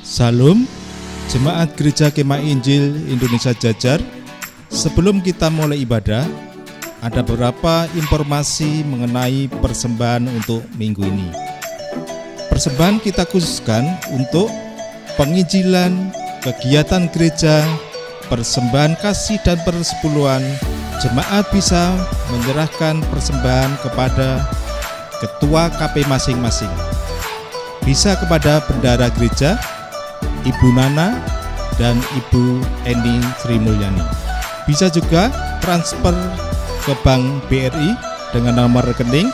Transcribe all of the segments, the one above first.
Salam, Jemaat Gereja Kemah Injil Indonesia Jajar. Sebelum kita mulai ibadah, ada beberapa informasi mengenai persembahan untuk minggu ini. Persembahan kita khususkan untuk penginjilan, kegiatan gereja, persembahan kasih dan persepuluhan. Jemaat bisa menyerahkan persembahan kepada ketua KP masing-masing. Bisa kepada bendahara gereja, Ibu Nana dan Ibu Eni Sri Mulyani. Bisa juga transfer ke Bank BRI dengan nomor rekening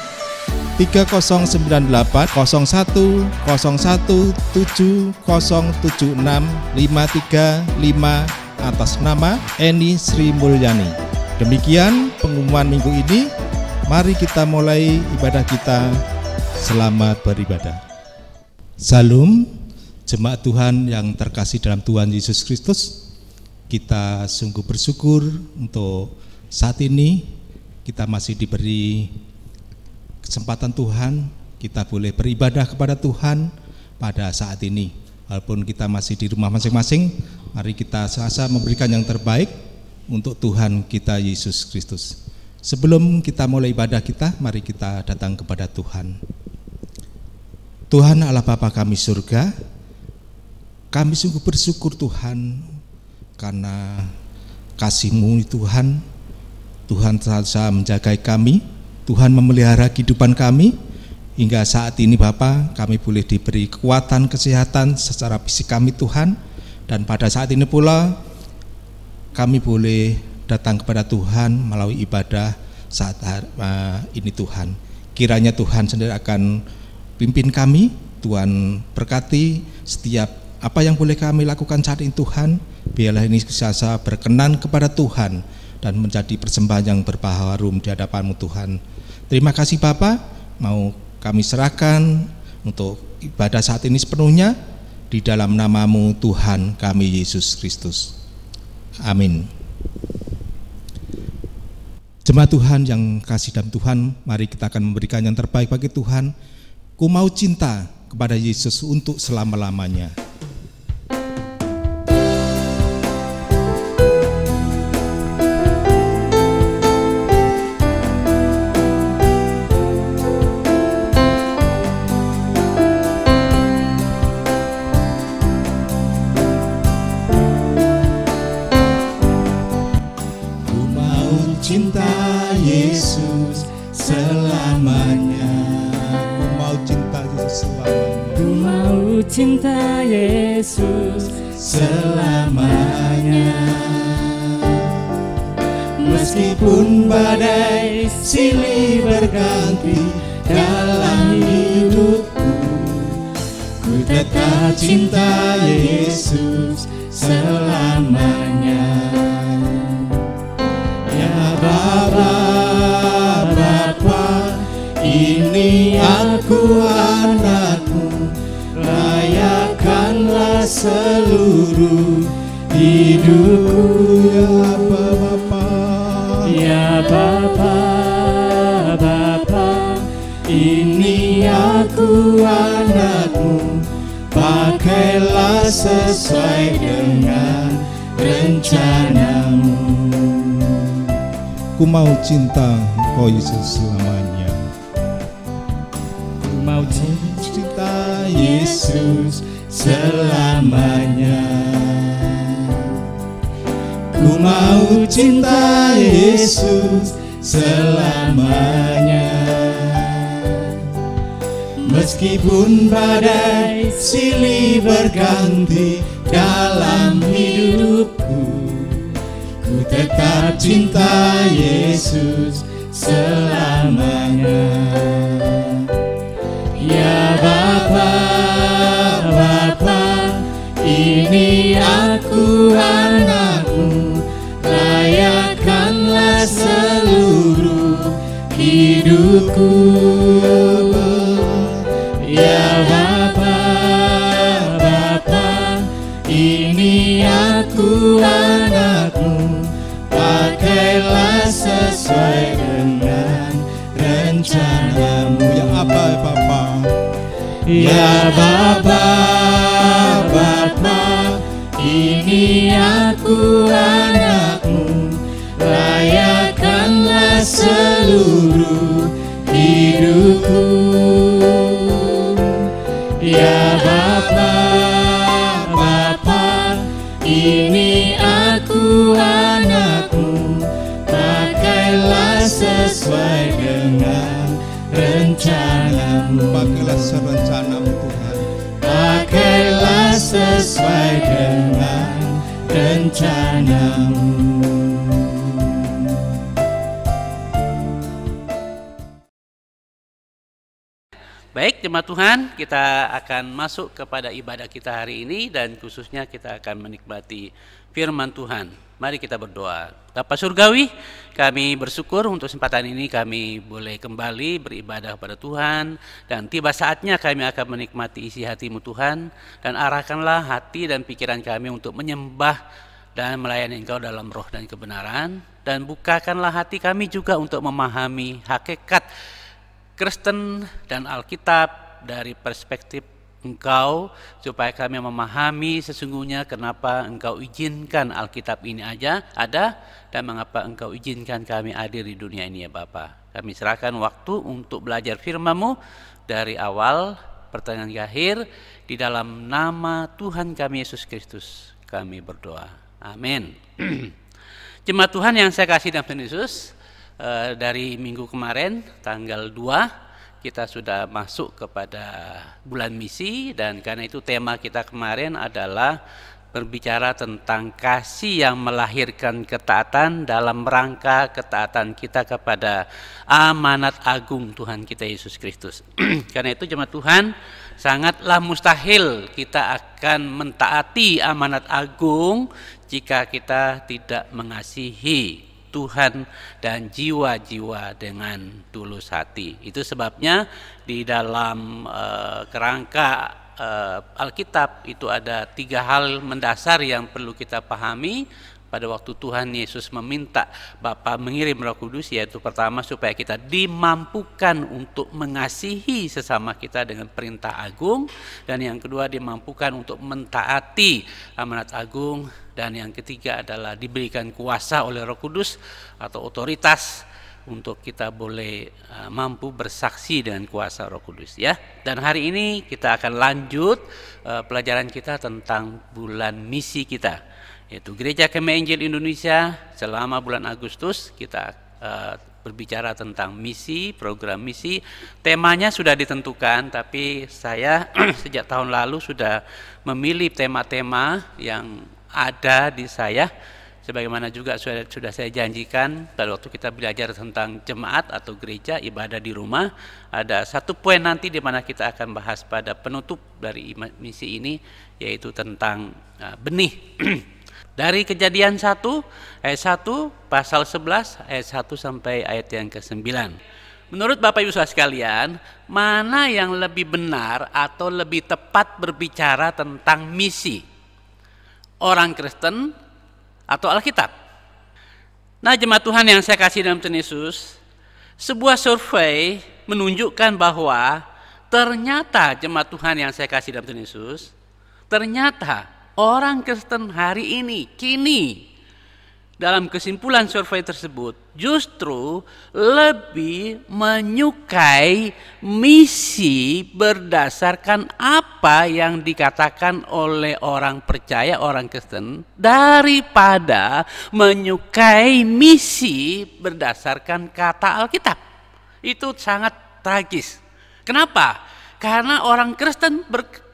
30980117076535 atas nama Eni Sri Mulyani. Demikian pengumuman minggu ini. Mari kita mulai ibadah kita. Selamat beribadah. Salam, jemaat Tuhan yang terkasih dalam Tuhan Yesus Kristus. Kita sungguh bersyukur untuk saat ini kita masih diberi kesempatan Tuhan, kita boleh beribadah kepada Tuhan pada saat ini. Walaupun kita masih di rumah masing-masing, mari kita sasa memberikan yang terbaik untuk Tuhan kita Yesus Kristus. Sebelum kita mulai ibadah kita, mari kita datang kepada Tuhan. Tuhan Allah Bapa kami surga, kami sungguh bersyukur Tuhan karena kasih-Mu Tuhan. Tuhan selalu menjaga kami, Tuhan memelihara kehidupan kami hingga saat ini Bapa, kami boleh diberi kekuatan kesehatan secara fisik kami Tuhan, dan pada saat ini pula kami boleh datang kepada Tuhan melalui ibadah saat ini Tuhan. Kiranya Tuhan sendiri akan pimpin kami, Tuhan berkati setiap apa yang boleh kami lakukan saat ini Tuhan. Biarlah ini bisa berkenan kepada Tuhan dan menjadi persembahan yang berbaharum di hadapan-Mu Tuhan. Terima kasih Bapa, mau kami serahkan untuk ibadah saat ini sepenuhnya di dalam nama-Mu Tuhan kami Yesus Kristus. Amin. Jemaat Tuhan yang kasih dalam Tuhan, mari kita akan memberikan yang terbaik bagi Tuhan. Ku mau cinta kepada Yesus untuk selama-lamanya. Cinta Yesus selamanya. Ku mau cinta Yesus selamanya. Ku mau cinta Yesus selamanya. Meskipun badai silih berganti dalam hidupku, ku tetap cinta Yesus selamanya. Bapa, ini aku anak-Mu, layakkanlah seluruh hidupku. Ya Bapa, ini aku anak-Mu, pakailah sesuai dengan rencana-Mu. Ku mau cinta Engkau Yesus selamanya. Ku mau cinta Yesus selamanya. Ku mau cinta Yesus selamanya. Meskipun badai silih berganti dalam hidupku, ku tetap cinta Yesus selamanya. Ya Bapa, ini aku anak-Mu, layakkanlah seluruh hidupku. Ya Bapa, ini aku anak-Mu, pakailah sesuai dengan rencana-Mu. Ya apa Bapa? Ya Bapa, Ya Bapa, Bapa, ini aku anakmu, pakailah sesuai dengan rencanamu. Pakailah serencanamu Tuhan. Pakailah sesuai dengan rencanamu. Baik jemaat Tuhan, kita akan masuk kepada ibadah kita hari ini dan khususnya kita akan menikmati firman Tuhan. Mari kita berdoa. Bapa Surgawi, kami bersyukur untuk kesempatan ini kami boleh kembali beribadah kepada Tuhan, dan tiba saatnya kami akan menikmati isi hati-Mu Tuhan, dan arahkanlah hati dan pikiran kami untuk menyembah dan melayani Engkau dalam roh dan kebenaran, dan bukakanlah hati kami juga untuk memahami hakikat Kristen dan Alkitab dari perspektif Engkau, supaya kami memahami sesungguhnya kenapa Engkau izinkan Alkitab ini aja ada dan mengapa Engkau izinkan kami hadir di dunia ini ya Bapa. Kami serahkan waktu untuk belajar firman-Mu dari awal pertengahan akhir, di dalam nama Tuhan kami Yesus Kristus kami berdoa. Amin. Jemaat Tuhan yang saya kasih dalam Tuhan Yesus, dari minggu kemarin tanggal 2 kita sudah masuk kepada bulan misi, dan karena itu tema kita kemarin adalah berbicara tentang kasih yang melahirkan ketaatan dalam rangka ketaatan kita kepada amanat agung Tuhan kita Yesus Kristus. Karena itu jemaat Tuhan, sangatlah mustahil kita akan mentaati amanat agung jika kita tidak mengasihi Tuhan dan jiwa-jiwa dengan tulus hati. Itu sebabnya di dalam kerangka Alkitab itu ada 3 hal mendasar yang perlu kita pahami pada waktu Tuhan Yesus meminta Bapa mengirim Roh Kudus, yaitu pertama supaya kita dimampukan untuk mengasihi sesama kita dengan perintah agung, dan yang kedua dimampukan untuk mentaati amanat agung, dan yang ketiga adalah diberikan kuasa oleh Roh Kudus atau otoritas untuk kita boleh mampu bersaksi dengan kuasa Roh Kudus ya. Dan hari ini kita akan lanjut pelajaran kita tentang bulan misi kita, yaitu Gereja Kemah Injil Indonesia. Selama bulan Agustus kita berbicara tentang misi, program misi. Temanya sudah ditentukan, tapi saya sejak tahun lalu sudah memilih tema-tema yang ada di saya, sebagaimana juga sudah saya janjikan pada waktu kita belajar tentang jemaat atau gereja ibadah di rumah. Ada satu poin nanti di mana kita akan bahas pada penutup dari misi ini, yaitu tentang benih. Dari Kejadian 1 ayat 1 pasal 11 ayat 1 sampai ayat yang ke-9. Menurut Bapak Ibu Saudara sekalian, mana yang lebih benar atau lebih tepat berbicara tentang misi? Orang Kristen atau Alkitab? Nah jemaat Tuhan yang saya kasih dalam Tuhan Yesus, sebuah survei menunjukkan bahwa ternyata jemaat Tuhan yang saya kasih dalam Tuhan Yesus, ternyata orang Kristen hari ini, kini, dalam kesimpulan survei tersebut, justru lebih menyukai misi berdasarkan apa yang dikatakan oleh orang percaya, orang Kristen, daripada menyukai misi berdasarkan kata Alkitab. Itu sangat tragis. Kenapa? Karena orang Kristen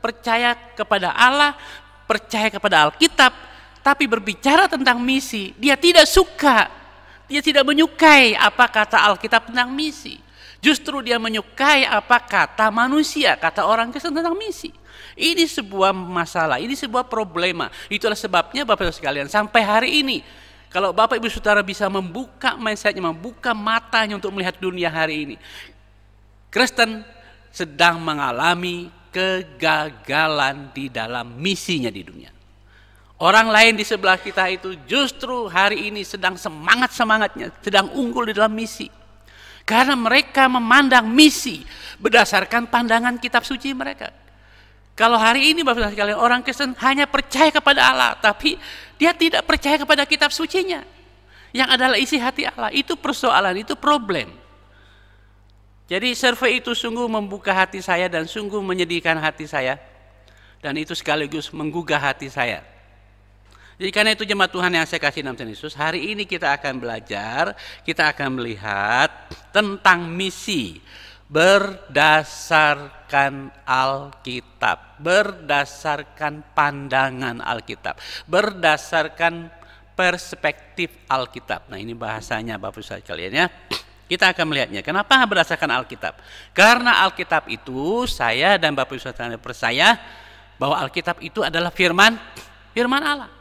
percaya kepada Allah, percaya kepada Alkitab, tapi berbicara tentang misi, dia tidak suka, dia tidak menyukai apa kata Alkitab tentang misi. Justru dia menyukai apa kata manusia, kata orang Kristen tentang misi. Ini sebuah masalah, ini sebuah problema. Itulah sebabnya Bapak Ibu sekalian, sampai hari ini, kalau Bapak Ibu Saudara bisa membuka mindsetnya, membuka matanya untuk melihat dunia hari ini, Kristen sedang mengalami kegagalan di dalam misinya di dunia. Orang lain di sebelah kita itu justru hari ini sedang semangat-semangatnya, sedang unggul di dalam misi. Karena mereka memandang misi berdasarkan pandangan kitab suci mereka. Kalau hari ini Bapak sekalian, orang Kristen hanya percaya kepada Allah, tapi dia tidak percaya kepada kitab sucinya, yang adalah isi hati Allah. Itu persoalan, itu problem. Jadi survei itu sungguh membuka hati saya dan sungguh menyedihkan hati saya. Dan itu sekaligus menggugah hati saya. Jadi karena itu jemaat Tuhan yang saya kasih dalam Tuhan Yesus, hari ini kita akan belajar, kita akan melihat tentang misi berdasarkan Alkitab, berdasarkan pandangan Alkitab, berdasarkan perspektif Alkitab. Nah, ini bahasanya Bapak Ibu sekalian ya. Kita akan melihatnya. Kenapa berdasarkan Alkitab? Karena Alkitab itu saya dan Bapak Ibu sekalian percaya bahwa Alkitab itu adalah firman Allah.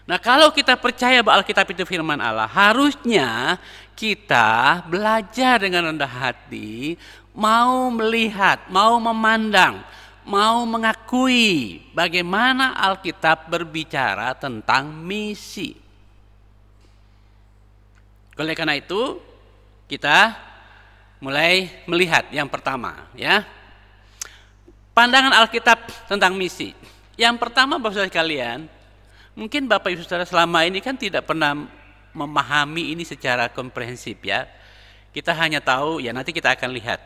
Nah, kalau kita percaya bahwa Alkitab itu firman Allah, harusnya kita belajar dengan rendah hati, mau melihat, mau memandang, mau mengakui bagaimana Alkitab berbicara tentang misi. Oleh karena itu, kita mulai melihat yang pertama, ya. Pandangan Alkitab tentang misi. Yang pertama, Bapak Saudara sekalian, mungkin Bapak Ibu Saudara selama ini kan tidak pernah memahami ini secara komprehensif ya. Kita hanya tahu ya, nanti kita akan lihat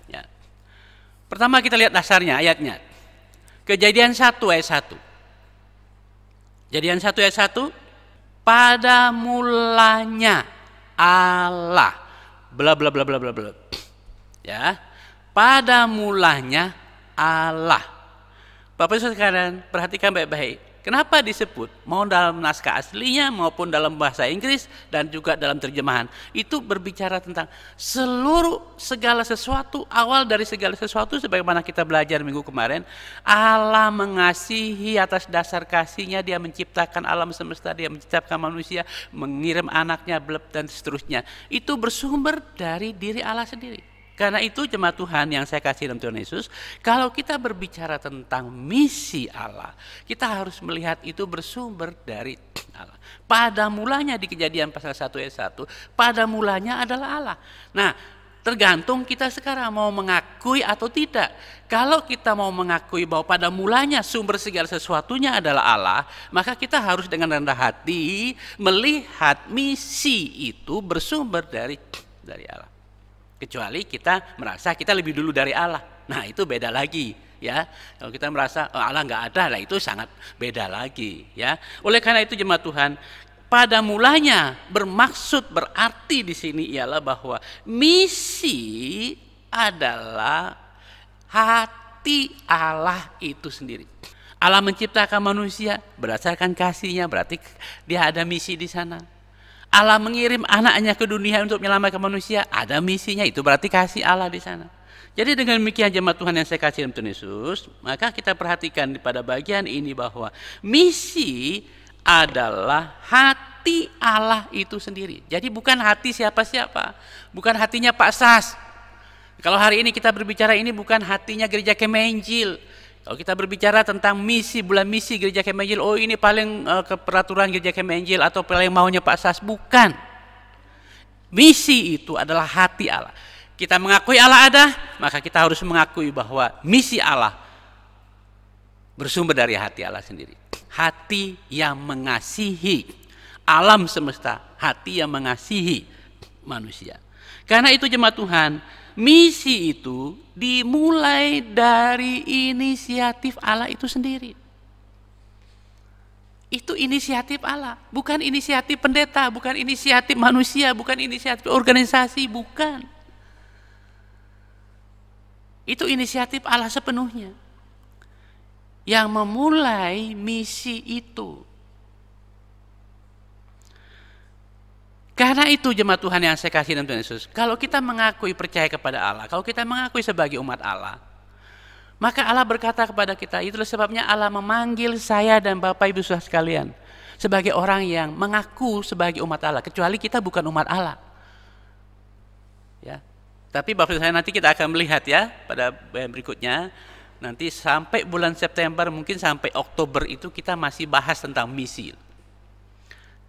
ya. Pertama kita lihat dasarnya ayatnya. Kejadian 1 ayat 1. Kejadian 1 ayat 1. Pada mulanya Allah bla bla bla bla bla bla. Ya. Pada mulanya Allah. Bapak Ibu sekalian perhatikan baik-baik. Kenapa disebut, mau dalam naskah aslinya maupun dalam bahasa Inggris dan juga dalam terjemahan, itu berbicara tentang segala sesuatu, awal dari segala sesuatu sebagaimana kita belajar minggu kemarin. Allah mengasihi atas dasar kasihnya, dia menciptakan alam semesta, dia menciptakan manusia, mengirim anaknya, dan seterusnya. Itu bersumber dari diri Allah sendiri. Karena itu jemaat Tuhan yang saya kasih dalam Tuhan Yesus, kalau kita berbicara tentang misi Allah, kita harus melihat itu bersumber dari Allah. Pada mulanya di Kejadian pasal 1 ayat 1, pada mulanya adalah Allah. Nah, tergantung kita sekarang mau mengakui atau tidak. Kalau kita mau mengakui bahwa pada mulanya sumber segala sesuatunya adalah Allah, maka kita harus dengan rendah hati melihat misi itu bersumber dari Allah. Kecuali kita merasa kita lebih dulu dari Allah. Nah, itu beda lagi ya. Kalau kita merasa Allah nggak ada, lah itu sangat beda lagi ya. Oleh karena itu jemaat Tuhan, pada mulanya berarti di sini ialah bahwa misi adalah hati Allah itu sendiri. Allah menciptakan manusia berdasarkan kasihnya, berarti dia ada misi di sana. Allah mengirim anaknya ke dunia untuk menyelamatkan manusia, ada misinya, itu berarti kasih Allah di sana. Jadi dengan demikian jemaat Tuhan yang saya kasih dalam Tuhan Yesus, maka kita perhatikan pada bagian ini bahwa misi adalah hati Allah itu sendiri. Jadi bukan hati siapa-siapa, bukan hatinya Pak Sas. Kalau hari ini kita berbicara ini bukan hatinya Gereja Kemenjil. Kalau kita berbicara tentang misi, bulan misi Gereja Kemenjil, oh ini paling keperaturan Gereja Kemenjil atau paling maunya Pak Sas, bukan. Misi itu adalah hati Allah. Kita mengakui Allah ada, maka kita harus mengakui bahwa misi Allah bersumber dari hati Allah sendiri. Hati yang mengasihi alam semesta, hati yang mengasihi manusia. Karena itu jemaat Tuhan, misi itu dimulai dari inisiatif Allah itu sendiri. Itu inisiatif Allah, bukan inisiatif pendeta, bukan inisiatif manusia, bukan inisiatif organisasi, bukan. Itu inisiatif Allah sepenuhnya. Yang memulai misi itu. Karena itu jemaat Tuhan yang saya kasih dalam Tuhan Yesus, kalau kita mengakui percaya kepada Allah, kalau kita mengakui sebagai umat Allah, maka Allah berkata kepada kita, itulah sebabnya Allah memanggil saya dan Bapak Ibu Saudara sekalian sebagai orang yang mengaku sebagai umat Allah, kecuali kita bukan umat Allah. Ya. Tapi Bapak saya nanti kita akan melihat ya pada berikutnya, nanti sampai bulan September mungkin sampai Oktober itu kita masih bahas tentang misi.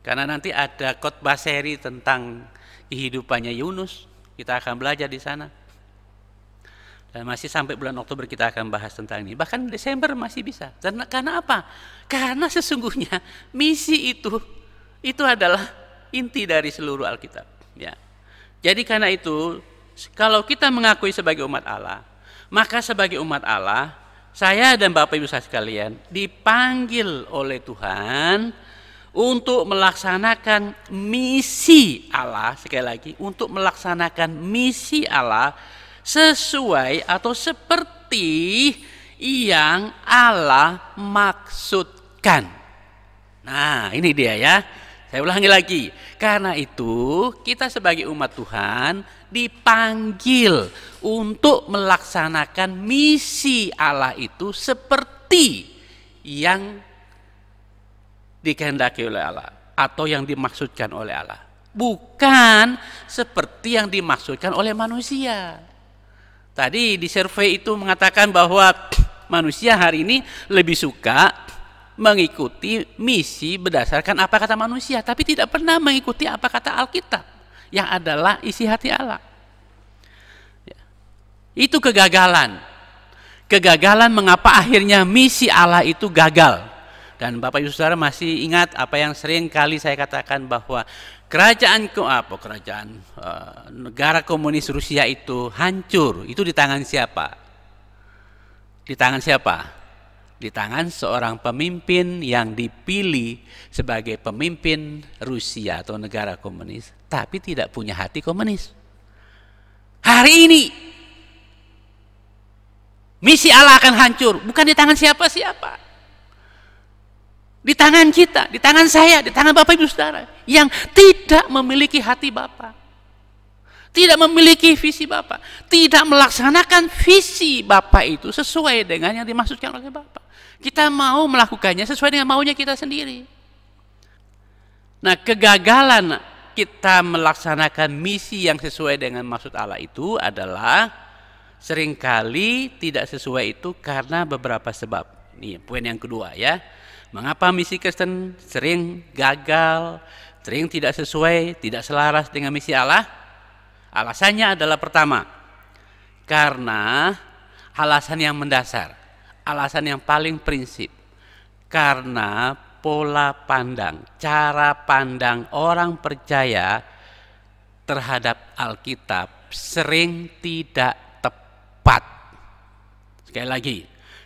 Karena nanti ada khotbah seri tentang kehidupannya Yunus, kita akan belajar di sana. Dan masih sampai bulan Oktober kita akan bahas tentang ini. Bahkan Desember masih bisa. Karena apa? Karena sesungguhnya misi itu adalah inti dari seluruh Alkitab. Ya. Jadi karena itu, kalau kita mengakui sebagai umat Allah, maka sebagai umat Allah, saya dan Bapak Ibu sekalian dipanggil oleh Tuhan untuk melaksanakan misi Allah, sekali lagi, untuk melaksanakan misi Allah sesuai atau seperti yang Allah maksudkan. Nah, ini dia ya. Saya ulangi lagi. Karena itu, kita sebagai umat Tuhan dipanggil untuk melaksanakan misi Allah itu seperti yang dikehendaki oleh Allah atau yang dimaksudkan oleh Allah. Bukan seperti yang dimaksudkan oleh manusia. Tadi di survei itu mengatakan bahwa manusia hari ini lebih suka mengikuti misi berdasarkan apa kata manusia, tapi tidak pernah mengikuti apa kata Alkitab yang adalah isi hati Allah. Ya. Itu kegagalan. Kegagalan mengapa akhirnya misi Allah itu gagal. Dan Bapak Ibu Saudara masih ingat apa yang sering kali saya katakan bahwa negara komunis Rusia itu hancur. Itu di tangan siapa? Di tangan siapa? Di tangan seorang pemimpin yang dipilih sebagai pemimpin Rusia atau negara komunis, tapi tidak punya hati komunis. Hari ini misi Allah akan hancur, bukan di tangan siapa-siapa. Di tangan kita, di tangan saya, di tangan Bapak Ibu Saudara yang tidak memiliki hati Bapa, tidak memiliki visi Bapa, tidak melaksanakan visi Bapa itu sesuai dengan yang dimaksudkan oleh Bapa. Kita mau melakukannya sesuai dengan maunya kita sendiri. Nah, kegagalan kita melaksanakan misi yang sesuai dengan maksud Allah itu adalah seringkali tidak sesuai itu karena beberapa sebab. Ini poin yang kedua ya. Mengapa misi Kristen sering gagal, sering tidak sesuai, tidak selaras dengan misi Allah? Alasannya adalah pertama, karena alasan yang mendasar. Alasan yang paling prinsip, karena pola pandang, cara pandang orang percaya terhadap Alkitab sering tidak tepat. Sekali lagi,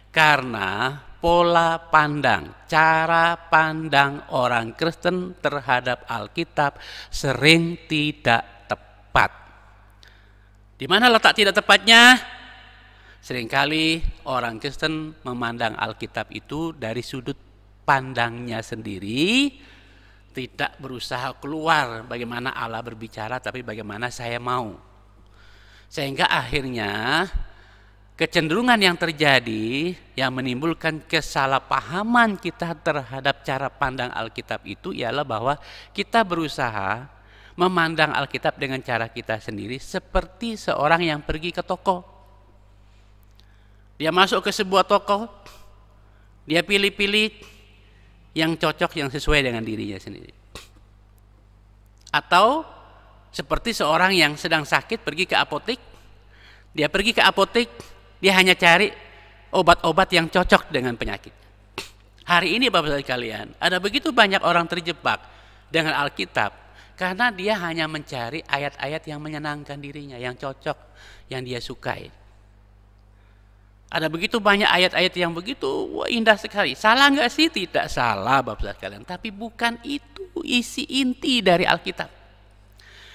karena pola pandang, cara pandang orang Kristen terhadap Alkitab sering tidak tepat. Di mana letak tidak tepatnya? Seringkali orang Kristen memandang Alkitab itu dari sudut pandangnya sendiri, tidak berusaha keluar bagaimana Allah berbicara, tapi bagaimana saya mau. Sehingga akhirnya kecenderungan yang terjadi yang menimbulkan kesalahpahaman kita terhadap cara pandang Alkitab itu ialah bahwa kita berusaha memandang Alkitab dengan cara kita sendiri seperti seorang yang pergi ke toko. Dia masuk ke sebuah toko, dia pilih-pilih yang cocok, yang sesuai dengan dirinya sendiri. Atau seperti seorang yang sedang sakit pergi ke apotek, dia pergi ke apotek, dia hanya cari obat-obat yang cocok dengan penyakit. Hari ini Bapak-Bapak sekalian, ada begitu banyak orang terjebak dengan Alkitab karena dia hanya mencari ayat-ayat yang menyenangkan dirinya, yang cocok, yang dia sukai. Ada begitu banyak ayat-ayat yang begitu indah sekali. Salah nggak sih? Tidak salah Bapak sekalian. Tapi bukan itu isi inti dari Alkitab.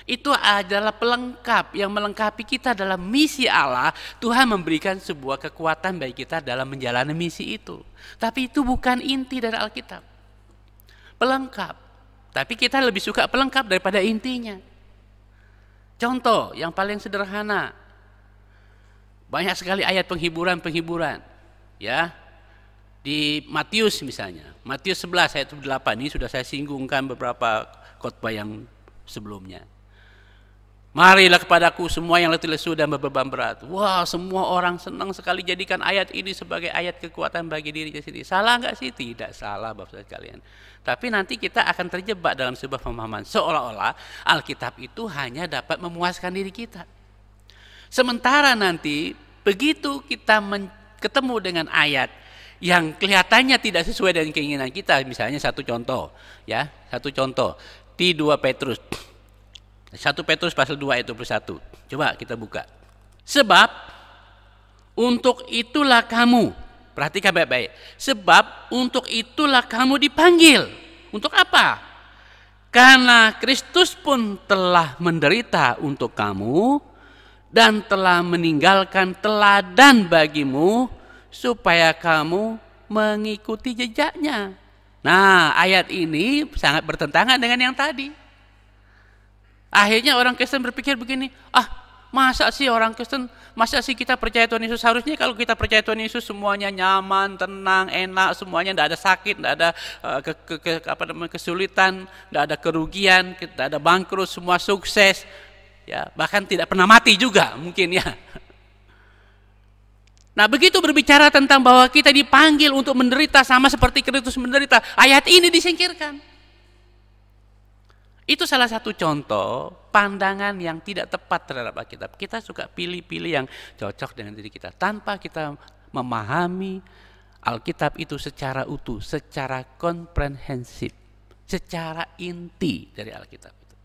Itu adalah pelengkap yang melengkapi kita dalam misi Allah. Tuhan memberikan sebuah kekuatan bagi kita dalam menjalani misi itu. Tapi itu bukan inti dari Alkitab. Pelengkap. Tapi kita lebih suka pelengkap daripada intinya. Contoh yang paling sederhana. Banyak sekali ayat penghiburan, ya. Di Matius misalnya, Matius 11 ayat 8 ini sudah saya singgungkan beberapa khotbah yang sebelumnya. Marilah kepadaku semua yang letih lesu dan beban berat. Wah, semua orang senang sekali jadikan ayat ini sebagai ayat kekuatan bagi dirinya sendiri. Salah nggak sih? Tidak salah Bapak sekalian. Tapi nanti kita akan terjebak dalam sebuah pemahaman seolah-olah Alkitab itu hanya dapat memuaskan diri kita. Sementara nanti begitu kita ketemu dengan ayat yang kelihatannya tidak sesuai dengan keinginan kita, misalnya satu contoh di 2 Petrus 1 Petrus pasal 2 ayat 21. Coba kita buka. Sebab untuk itulah kamu Perhatikan baik-baik. Sebab untuk itulah kamu dipanggil. Untuk apa? Karena Kristus pun telah menderita untuk kamu dan telah meninggalkan teladan bagimu supaya kamu mengikuti jejaknya. Nah, ayat ini sangat bertentangan dengan yang tadi. Akhirnya orang Kristen berpikir begini, masa sih orang Kristen, masa sih kita percaya Tuhan Yesus? Harusnya kalau kita percaya Tuhan Yesus semuanya nyaman, tenang, enak, semuanya tidak ada sakit, tidak ada kesulitan, tidak ada kerugian, tidak ada bangkrut, semua sukses, ya bahkan tidak pernah mati juga mungkin ya. Nah, begitu berbicara tentang bahwa kita dipanggil untuk menderita sama seperti Kristus menderita, ayat ini disingkirkan. Itu salah satu contoh pandangan yang tidak tepat terhadap Alkitab. Kita suka pilih-pilih yang cocok dengan diri kita tanpa kita memahami Alkitab itu secara utuh, secara komprehensif, secara inti dari Alkitab itu.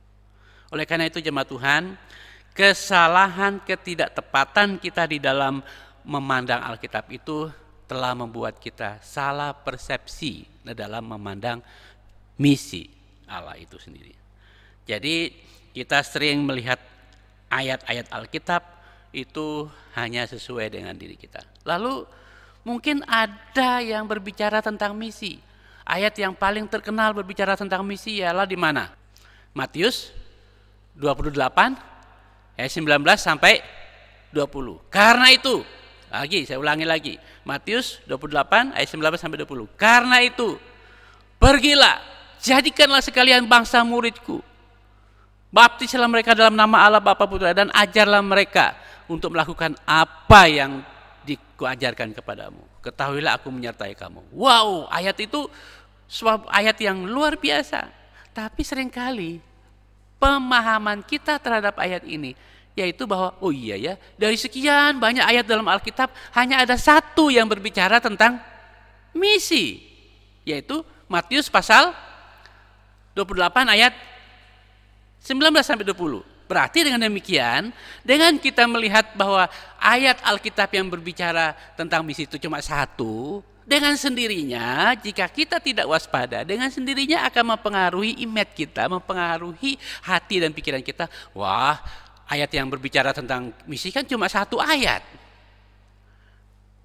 Oleh karena itu jemaat Tuhan, kesalahan ketidaktepatan kita di dalam memandang Alkitab itu telah membuat kita salah persepsi dalam memandang misi Allah itu sendiri. Jadi kita sering melihat ayat-ayat Alkitab itu hanya sesuai dengan diri kita. Lalu mungkin ada yang berbicara tentang misi. Ayat yang paling terkenal berbicara tentang misi ialah di mana? Matius 28 ayat 19 sampai 20. Karena itu, saya ulangi lagi. Matius 28 ayat 19 sampai 20. Karena itu, pergilah, jadikanlah sekalian bangsa muridku. Baptislah mereka dalam nama Allah Bapa Putra dan ajarlah mereka untuk melakukan apa yang dikuajarkan kepadamu. Ketahuilah aku menyertai kamu. Wow, ayat itu suatu ayat yang luar biasa. Tapi seringkali pemahaman kita terhadap ayat ini yaitu bahwa dari sekian banyak ayat dalam Alkitab hanya ada satu yang berbicara tentang misi, yaitu Matius pasal 28 ayat 19 sampai 20. Berarti dengan demikian, dengan kita melihat bahwa ayat Alkitab yang berbicara tentang misi itu cuma satu, dengan sendirinya jika kita tidak waspada, dengan sendirinya akan mempengaruhi image kita, mempengaruhi hati dan pikiran kita. Wah, ayat yang berbicara tentang misi kan cuma satu ayat.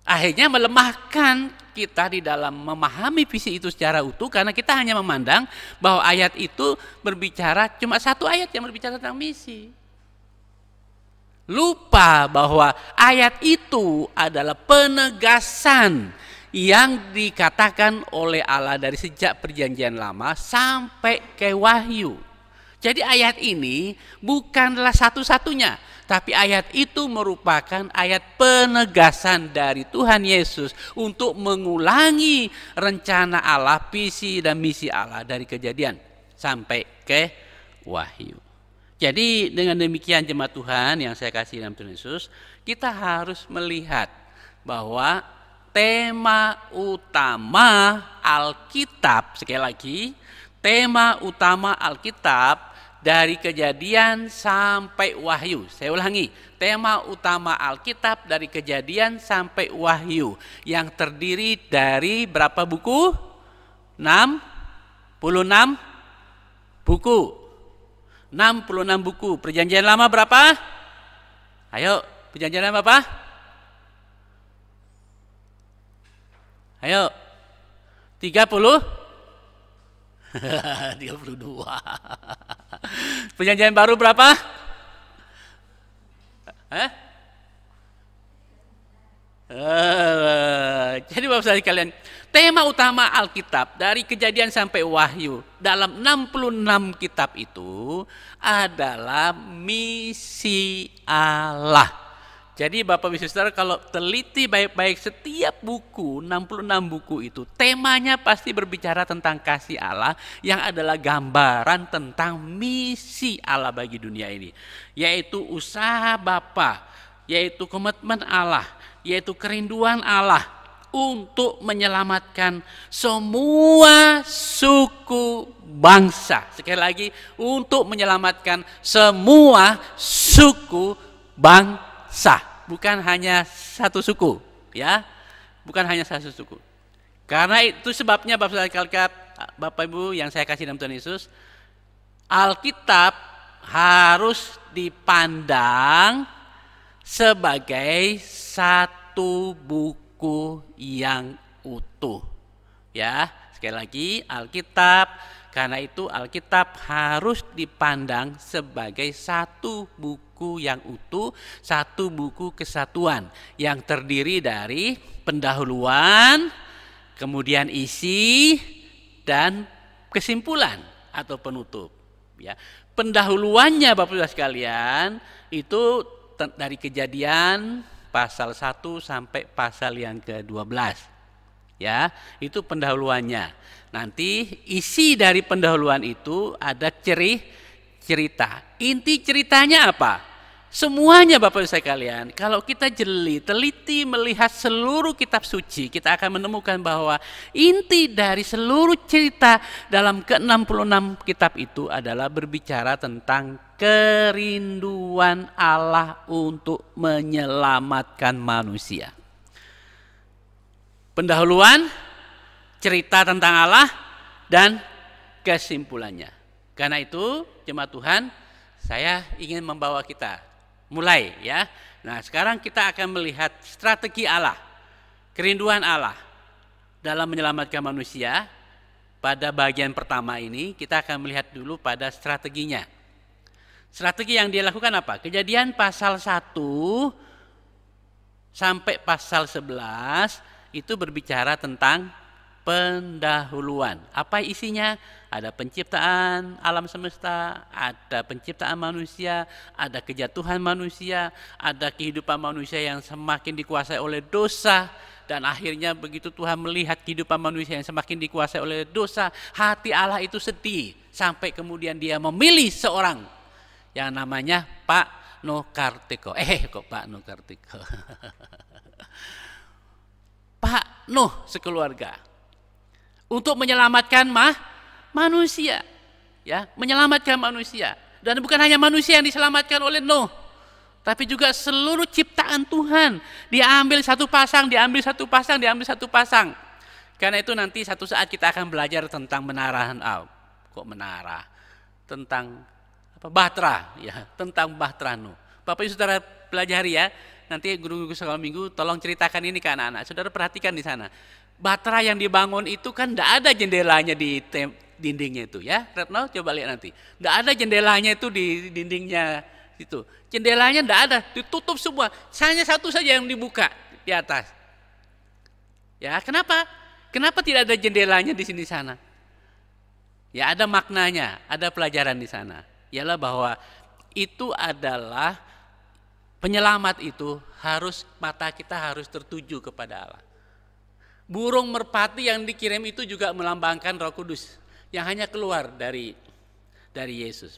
Akhirnya melemahkan kita di dalam memahami visi itu secara utuh karena kita hanya memandang bahwa ayat itu berbicara cuma satu ayat yang berbicara tentang misi. Lupa bahwa ayat itu adalah penegasan yang dikatakan oleh Allah dari sejak perjanjian lama sampai ke Wahyu. Jadi ayat ini bukanlah satu-satunya, tapi ayat itu merupakan ayat penegasan dari Tuhan Yesus untuk mengulangi rencana Allah, visi dan misi Allah dari Kejadian sampai ke Wahyu. Jadi dengan demikian jemaat Tuhan yang saya kasih dalam Tuhan Yesus, kita harus melihat bahwa tema utama Alkitab, sekali lagi, tema utama Alkitab dari Kejadian sampai Wahyu. Saya ulangi, tema utama Alkitab dari Kejadian sampai Wahyu yang terdiri dari berapa buku? 66 buku. 66 buku. Perjanjian lama berapa? Ayo, perjanjian lama apa? Ayo. 30 32. Perjanjian baru berapa? Jadi Bapak Saudara sekalian, tema utama Alkitab dari Kejadian sampai Wahyu dalam 66 kitab itu adalah misi Allah. Jadi Bapak Ibu Saudara kalau teliti baik-baik setiap buku, 66 buku itu temanya pasti berbicara tentang kasih Allah yang adalah gambaran tentang misi Allah bagi dunia ini. Yaitu usaha Bapa, yaitu komitmen Allah, yaitu kerinduan Allah untuk menyelamatkan semua suku bangsa. Sekali lagi, untuk menyelamatkan semua suku bangsa. Bukan hanya satu suku, ya. bukan hanya satu suku. Karena itu sebabnya Bapak Ibu yang saya kasih dalam Tuhan Yesus, Alkitab harus dipandang sebagai satu buku yang utuh. Ya, sekali lagi Alkitab, karena itu Alkitab harus dipandang sebagai satu buku yang utuh, satu buku kesatuan yang terdiri dari pendahuluan, kemudian isi, dan kesimpulan atau penutup. Ya, pendahuluannya Bapak Ibu sekalian itu dari Kejadian pasal 1 sampai pasal yang ke-12. Ya, itu pendahuluannya. Nanti isi dari pendahuluan itu ada cerita. Inti ceritanya apa? Semuanya Bapak Ibu sekalian, kalau kita teliti melihat seluruh kitab suci, kita akan menemukan bahwa inti dari seluruh cerita dalam ke-66 kitab itu adalah berbicara tentang kerinduan Allah untuk menyelamatkan manusia. Pendahuluan, cerita tentang Allah, dan kesimpulannya. Karena itu jemaat Tuhan, saya ingin membawa kita mulai ya. Nah, sekarang kita akan melihat strategi Allah, kerinduan Allah dalam menyelamatkan manusia. Pada bagian pertama ini kita akan melihat dulu pada strateginya. Strategi yang dia lakukan apa? Kejadian pasal 1 sampai pasal 11 itu berbicara tentang pendahuluan. Apa isinya? Ada penciptaan alam semesta, ada penciptaan manusia, ada kejatuhan manusia, ada kehidupan manusia yang semakin dikuasai oleh dosa, dan akhirnya begitu Tuhan melihat kehidupan manusia yang semakin dikuasai oleh dosa, hati Allah itu sedih sampai kemudian dia memilih seorang yang namanya Pak Nuh Kartiko. Kok Pak Nuh Kartiko? Pak Nuh sekeluarga untuk menyelamatkan manusia, ya, menyelamatkan manusia. Dan bukan hanya manusia yang diselamatkan oleh Nuh, tapi juga seluruh ciptaan Tuhan. Dia ambil satu pasang, diambil satu pasang, diambil satu pasang. Karena itu nanti satu saat kita akan belajar tentang menara. Kok menara? Tentang apa? Bahtera, ya, tentang Bahtera Nuh. Bapak Ibu Saudara pelajari ya. Nanti guru-guru sekolah minggu tolong ceritakan ini ke anak-anak. Saudara perhatikan di sana. Bahtera yang dibangun itu kan tidak ada jendelanya di dindingnya itu ya. Retno coba lihat nanti. Tidak ada jendelanya itu di dindingnya itu. Jendelanya tidak ada, ditutup semua. Hanya satu saja yang dibuka di atas. Ya, kenapa? Kenapa tidak ada jendelanya di sini sana? Ya, ada maknanya, ada pelajaran di sana. Ialah bahwa itu adalah penyelamat itu mata kita harus tertuju kepada Allah. Burung merpati yang dikirim itu juga melambangkan Roh Kudus yang hanya keluar dari Yesus,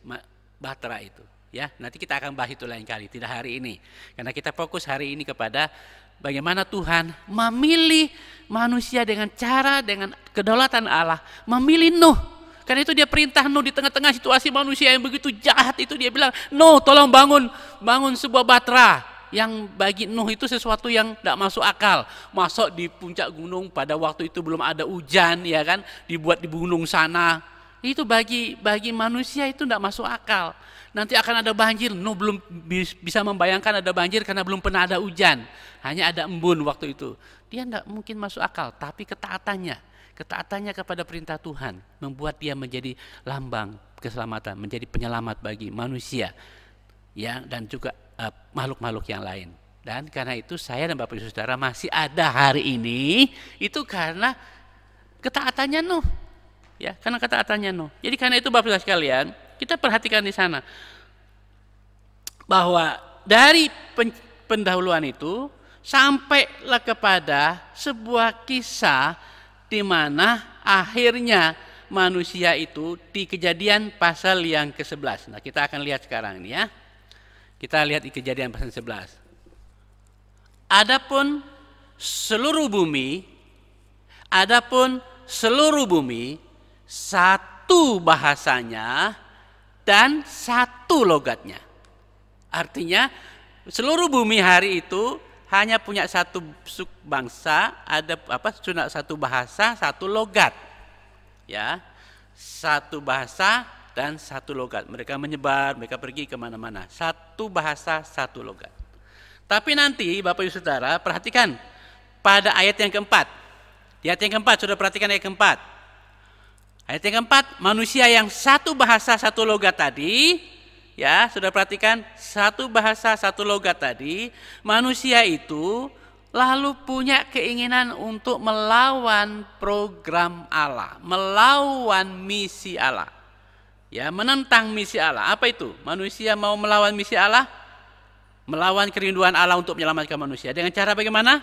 Bahtera itu. Ya, nanti kita akan bahas itu lain kali, tidak hari ini. Karena kita fokus hari ini kepada bagaimana Tuhan memilih manusia dengan kedaulatan Allah, memilih Nuh. Karena itu dia perintah Nuh di tengah-tengah situasi manusia yang begitu jahat itu, dia bilang, Nuh tolong bangun sebuah bahtera. Yang bagi Nuh itu sesuatu yang tidak masuk akal. Masuk di puncak gunung pada waktu itu belum ada hujan, ya kan? Dibuat di gunung sana. Itu bagi manusia itu tidak masuk akal. Nanti akan ada banjir. Nuh belum bisa membayangkan ada banjir karena belum pernah ada hujan. Hanya ada embun waktu itu. Dia tidak mungkin masuk akal, tapi ketaatannya kepada perintah Tuhan membuat dia menjadi lambang keselamatan, menjadi penyelamat bagi manusia, ya, dan juga makhluk-makhluk yang lain. Dan karena itu saya dan Bapak Ibu Saudara masih ada hari ini itu karena ketaatannya Nuh, ya, karena ketaatannya Nuh. Jadi karena itu Bapak Ibu sekalian, kita perhatikan di sana bahwa dari pendahuluan itu sampailah kepada sebuah kisah di mana akhirnya manusia itu di Kejadian pasal yang ke-11. Nah, kita akan lihat sekarang ini ya. Kita lihat di Kejadian pasal 11. Adapun seluruh bumi satu bahasanya dan satu logatnya. Artinya seluruh bumi hari itu hanya punya satu bangsa, ada satu bahasa, satu logat. Ya, satu bahasa dan satu logat. Mereka menyebar, mereka pergi kemana-mana. Satu bahasa, satu logat. Tapi nanti Bapak Ibu Saudara perhatikan pada ayat yang keempat. Di ayat yang keempat, sudah perhatikan ayat keempat. Ayat yang keempat, manusia yang satu bahasa, satu logat tadi, ya, sudah perhatikan satu bahasa, satu logat tadi, manusia itu lalu punya keinginan untuk melawan program Allah, melawan misi Allah. Ya, menentang misi Allah. Apa itu? Manusia mau melawan misi Allah, melawan kerinduan Allah untuk menyelamatkan manusia. Dengan cara bagaimana?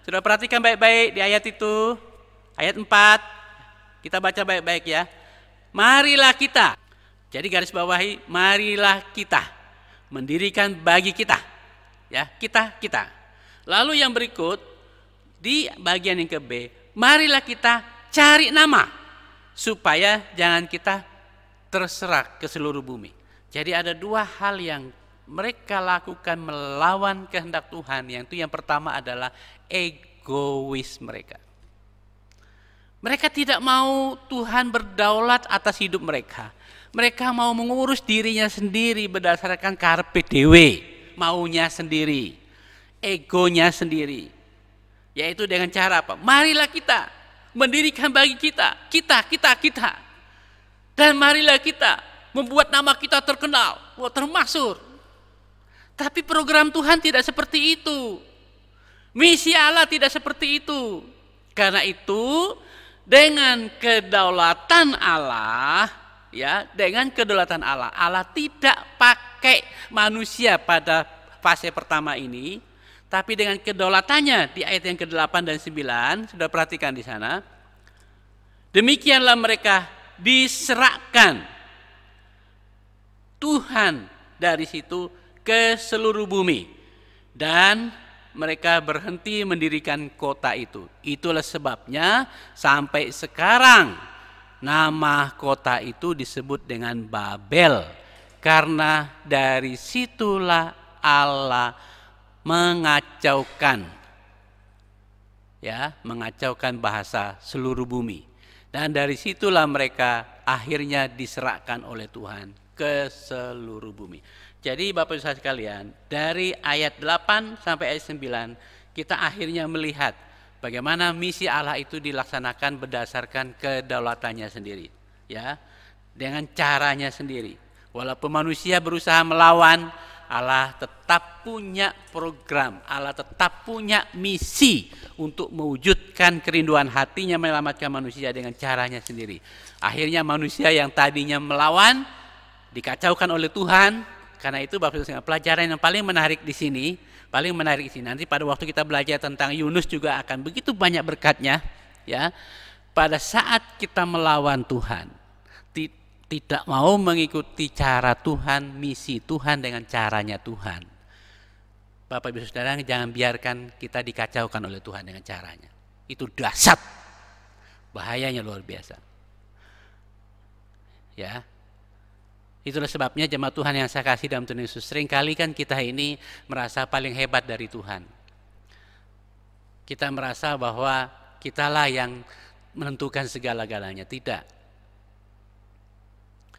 Sudah perhatikan baik-baik di ayat itu. Ayat 4. Kita baca baik-baik ya. Marilah kita. Jadi garis bawahi, marilah kita mendirikan bagi kita. Ya, kita. Lalu yang berikut di bagian yang ke B, marilah kita cari nama supaya jangan kita terserak ke seluruh bumi. Jadi ada dua hal yang mereka lakukan melawan kehendak Tuhan. Yang pertama adalah egois mereka. Mereka tidak mau Tuhan berdaulat atas hidup mereka. Mereka mau mengurus dirinya sendiri berdasarkan karepe dhewe, maunya sendiri, egonya sendiri. Yaitu dengan cara apa? Marilah kita mendirikan bagi kita. Dan marilah kita membuat nama kita terkenal, termasyhur. Tapi program Tuhan tidak seperti itu. Misi Allah tidak seperti itu. Karena itu dengan kedaulatan Allah, ya, dengan kedaulatan Allah, Allah tidak pakai manusia pada fase pertama ini, tapi dengan kedaulatannya di ayat yang ke-8 dan 9, sudah perhatikan di sana. Demikianlah mereka diserahkan Tuhan dari situ ke seluruh bumi, dan mereka berhenti mendirikan kota itu. Itulah sebabnya sampai sekarang nama kota itu disebut dengan Babel, karena dari situlah Allah mengacaukan bahasa seluruh bumi, dan dari situlah mereka akhirnya diserahkan oleh Tuhan ke seluruh bumi. Jadi Bapak Ibu sekalian, dari ayat 8 sampai ayat 9 kita akhirnya melihat bagaimana misi Allah itu dilaksanakan berdasarkan kedaulatannya sendiri, ya, dengan caranya sendiri. Walaupun manusia berusaha melawan, Allah tetap punya program, Allah tetap punya misi untuk mewujudkan kerinduan hatinya menyelamatkan manusia dengan caranya sendiri. Akhirnya manusia yang tadinya melawan dikacaukan oleh Tuhan. Karena itu Bapak Ibu, pelajaran yang paling menarik di sini, nanti pada waktu kita belajar tentang Yunus juga akan begitu banyak berkatnya, ya. Pada saat kita melawan Tuhan, tidak mau mengikuti cara Tuhan, misi Tuhan dengan caranya Tuhan, Bapak Ibu Saudara, jangan biarkan kita dikacaukan oleh Tuhan dengan caranya. Itu dahsyat, bahayanya luar biasa, ya. Itulah sebabnya jemaat Tuhan yang saya kasih dalam Tuhan Yesus, seringkali kan kita ini merasa paling hebat dari Tuhan. Kita merasa bahwa kitalah yang menentukan segala-galanya. Tidak.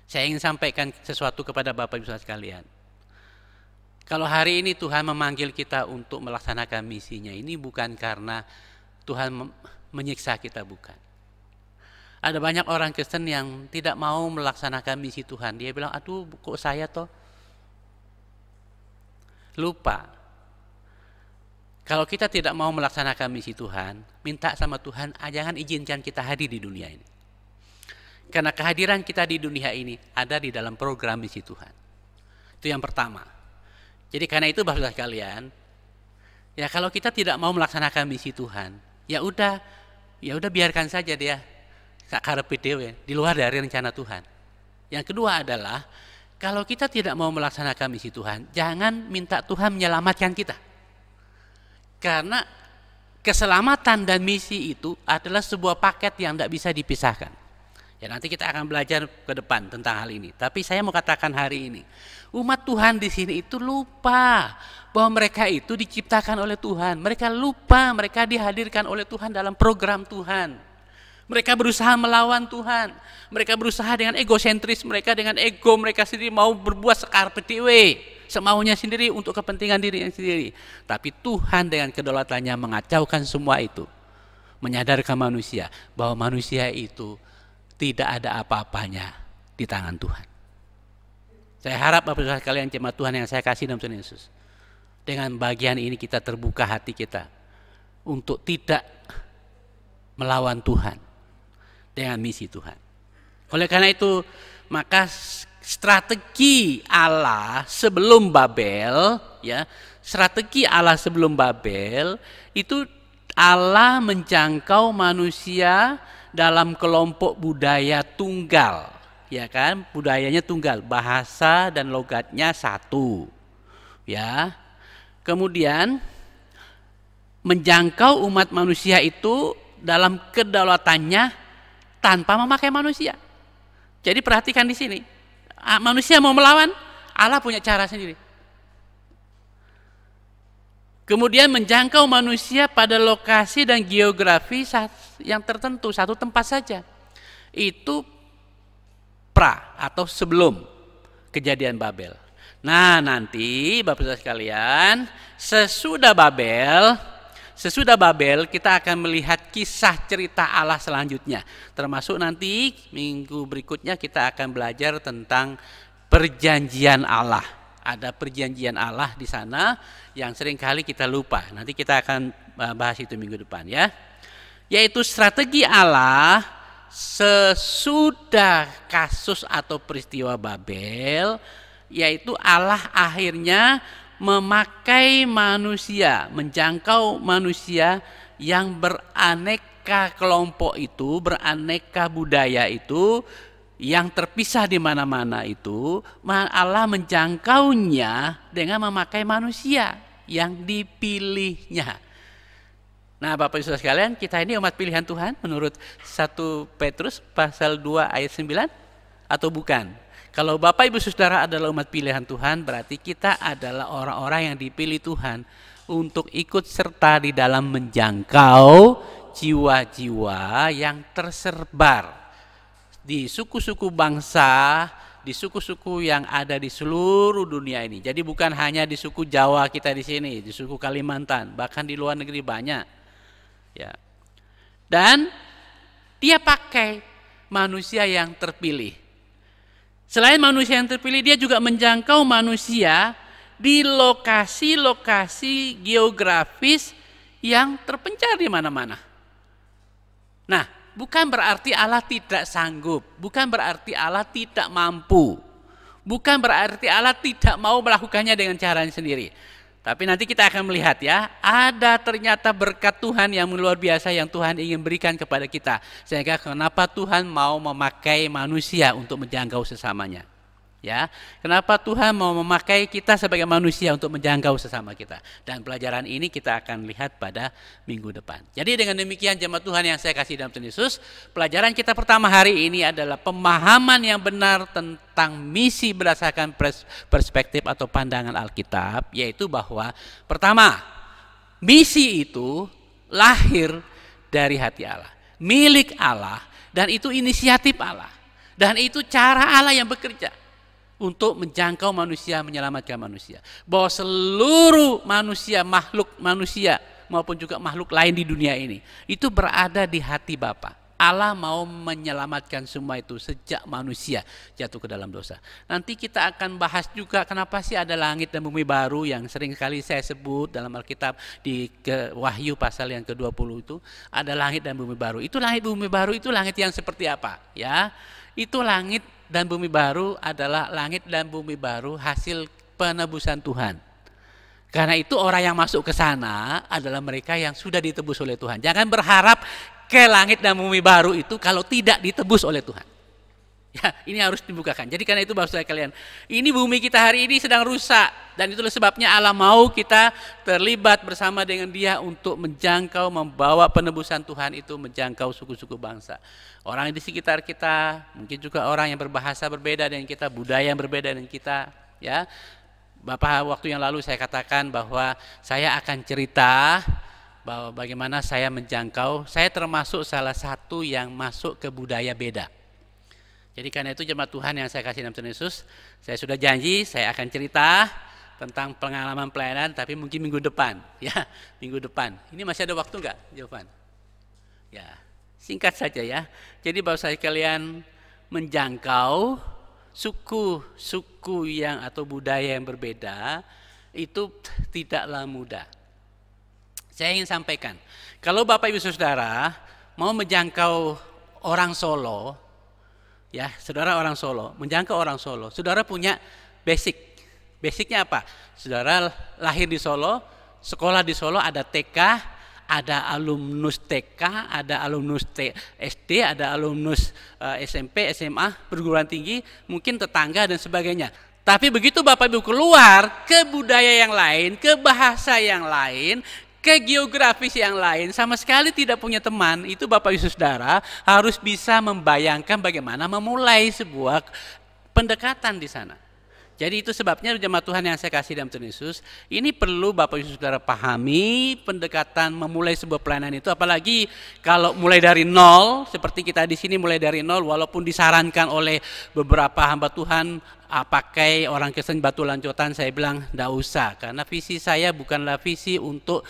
Saya ingin sampaikan sesuatu kepada Bapak Ibu sekalian. Kalau hari ini Tuhan memanggil kita untuk melaksanakan misinya, ini bukan karena Tuhan menyiksa kita, bukan. Ada banyak orang Kristen yang tidak mau melaksanakan misi Tuhan. Dia bilang, aduh kok saya toh. Lupa. Kalau kita tidak mau melaksanakan misi Tuhan, minta sama Tuhan, jangan izinkan kita hadir di dunia ini. Karena kehadiran kita di dunia ini ada di dalam program misi Tuhan. Itu yang pertama. Jadi karena itu Bapak sekalian, ya kalau kita tidak mau melaksanakan misi Tuhan, ya udah biarkan saja dia karepe dhewe, di luar dari rencana Tuhan. Yang kedua adalah kalau kita tidak mau melaksanakan misi Tuhan, jangan minta Tuhan menyelamatkan kita. Karena keselamatan dan misi itu adalah sebuah paket yang tidak bisa dipisahkan. Ya, nanti kita akan belajar ke depan tentang hal ini. Tapi saya mau katakan hari ini, umat Tuhan di sini itu lupa bahwa mereka itu diciptakan oleh Tuhan. Mereka lupa mereka dihadirkan oleh Tuhan dalam program Tuhan. Mereka berusaha melawan Tuhan. Mereka berusaha dengan egosentris mereka, dengan ego mereka sendiri, mau berbuat sekarpetiwe, semaunya sendiri untuk kepentingan dirinya sendiri. Tapi Tuhan dengan kedaulatannya mengacaukan semua itu. Menyadarkan manusia bahwa manusia itu tidak ada apa-apanya di tangan Tuhan. Saya harap Bapak Saudara sekalian jemaat Tuhan yang saya kasih dalam Tuhan Yesus, dengan bagian ini kita terbuka hati kita untuk tidak melawan Tuhan dengan misi Tuhan. Oleh karena itu, maka strategi Allah sebelum Babel, ya, strategi Allah sebelum Babel itu Allah menjangkau manusia dalam kelompok budaya tunggal, ya kan? Budayanya tunggal, bahasa dan logatnya satu, ya. Kemudian menjangkau umat manusia itu dalam kedaulatannya tanpa memakai manusia. Jadi perhatikan di sini, manusia mau melawan, Allah punya cara sendiri. Kemudian menjangkau manusia pada lokasi dan geografi yang tertentu, satu tempat saja. Itu pra atau sebelum kejadian Babel. Nah, nanti Bapak Saudara sekalian, sesudah Babel kita akan melihat kisah cerita Allah selanjutnya. Termasuk nanti minggu berikutnya kita akan belajar tentang perjanjian Allah. Ada perjanjian Allah di sana yang seringkali kita lupa. Nanti kita akan bahas itu minggu depan, ya. Yaitu strategi Allah sesudah kasus atau peristiwa Babel, yaitu Allah akhirnya memakai manusia, menjangkau manusia yang beraneka kelompok itu, beraneka budaya itu, yang terpisah di mana-mana itu. Allah menjangkaunya dengan memakai manusia yang dipilihnya. Nah, Bapak Ibu Saudara sekalian, kita ini umat pilihan Tuhan menurut 1 Petrus pasal 2 ayat 9 atau bukan? Kalau Bapak Ibu Saudara adalah umat pilihan Tuhan, berarti kita adalah orang-orang yang dipilih Tuhan untuk ikut serta di dalam menjangkau jiwa-jiwa yang tersebar di suku-suku bangsa, di suku-suku yang ada di seluruh dunia ini. Jadi bukan hanya di suku Jawa kita di sini, di suku Kalimantan, bahkan di luar negeri banyak. Ya. Dan dia pakai manusia yang terpilih. Selain manusia yang terpilih, dia juga menjangkau manusia di lokasi-lokasi geografis yang terpencar di mana-mana. Nah, bukan berarti Allah tidak sanggup, bukan berarti Allah tidak mampu, bukan berarti Allah tidak mau melakukannya dengan caranya sendiri. Tapi nanti kita akan melihat, ya, ada ternyata berkat Tuhan yang luar biasa yang Tuhan ingin berikan kepada kita. Sehingga kenapa Tuhan mau memakai manusia untuk menjangkau sesamanya. Ya, kenapa Tuhan mau memakai kita sebagai manusia untuk menjangkau sesama kita. Dan pelajaran ini kita akan lihat pada minggu depan. Jadi dengan demikian jemaat Tuhan yang saya kasih dalam Tuhan Yesus, pelajaran kita pertama hari ini adalah pemahaman yang benar tentang misi berdasarkan perspektif atau pandangan Alkitab, yaitu bahwa pertama, misi itu lahir dari hati Allah, milik Allah, dan itu inisiatif Allah, dan itu cara Allah yang bekerja untuk menjangkau manusia, menyelamatkan manusia. Bahwa seluruh manusia, makhluk manusia maupun juga makhluk lain di dunia ini itu berada di hati Bapa. Allah mau menyelamatkan semua itu sejak manusia jatuh ke dalam dosa. Nanti kita akan bahas juga kenapa sih ada langit dan bumi baru yang sering kali saya sebut dalam Alkitab di Wahyu pasal yang ke-20 itu. Ada langit dan bumi baru. Itu langit bumi baru itu langit yang seperti apa? Ya, itu langit dan bumi baru adalah langit dan bumi baru hasil penebusan Tuhan. Karena itu orang yang masuk ke sana adalah mereka yang sudah ditebus oleh Tuhan. Jangan berharap ke langit dan bumi baru itu kalau tidak ditebus oleh Tuhan. Ya, ini harus dibukakan. Jadi karena itu Bapak kalian, ini bumi kita hari ini sedang rusak, dan itulah sebabnya Allah mau kita terlibat bersama dengan Dia untuk menjangkau, membawa penebusan Tuhan itu menjangkau suku-suku bangsa. Orang di sekitar kita, mungkin juga orang yang berbahasa berbeda dengan kita, budaya yang berbeda dengan kita, ya. Bapak, waktu yang lalu saya katakan bahwa saya akan cerita bahwa bagaimana saya menjangkau, saya termasuk salah satu yang masuk ke budaya beda. Jadi karena itu jemaat Tuhan yang saya kasih dalam Tuhan Yesus, saya sudah janji saya akan cerita tentang pengalaman pelayanan, tapi mungkin minggu depan, ya, minggu depan. Ini masih ada waktu nggak, Jovan? Ya, singkat saja ya. Jadi Bapak saya kalian menjangkau suku-suku yang atau budaya yang berbeda itu tidaklah mudah. Saya ingin sampaikan, kalau Bapak Ibu Saudara mau menjangkau orang Solo, ya, saudara orang Solo, menjangkau orang Solo, saudara punya basic. Basicnya apa? Saudara lahir di Solo, sekolah di Solo, ada TK, ada alumnus TK, ada alumnus SD, ada alumnus SMP, SMA, perguruan tinggi, mungkin tetangga dan sebagainya. Tapi begitu Bapak Ibu keluar ke budaya yang lain, ke bahasa yang lain, ke geografis yang lain, sama sekali tidak punya teman, itu Bapak Ibu Saudara harus bisa membayangkan bagaimana memulai sebuah pendekatan di sana. Jadi itu sebabnya jemaat Tuhan yang saya kasih dalam Tuhan Yesus, ini perlu Bapak Ibu Saudara pahami pendekatan memulai sebuah pelayanan itu, apalagi kalau mulai dari nol, seperti kita di sini mulai dari nol, walaupun disarankan oleh beberapa hamba Tuhan pakai orang Kristen batu lancotan, saya bilang tidak usah, karena visi saya bukanlah visi untuk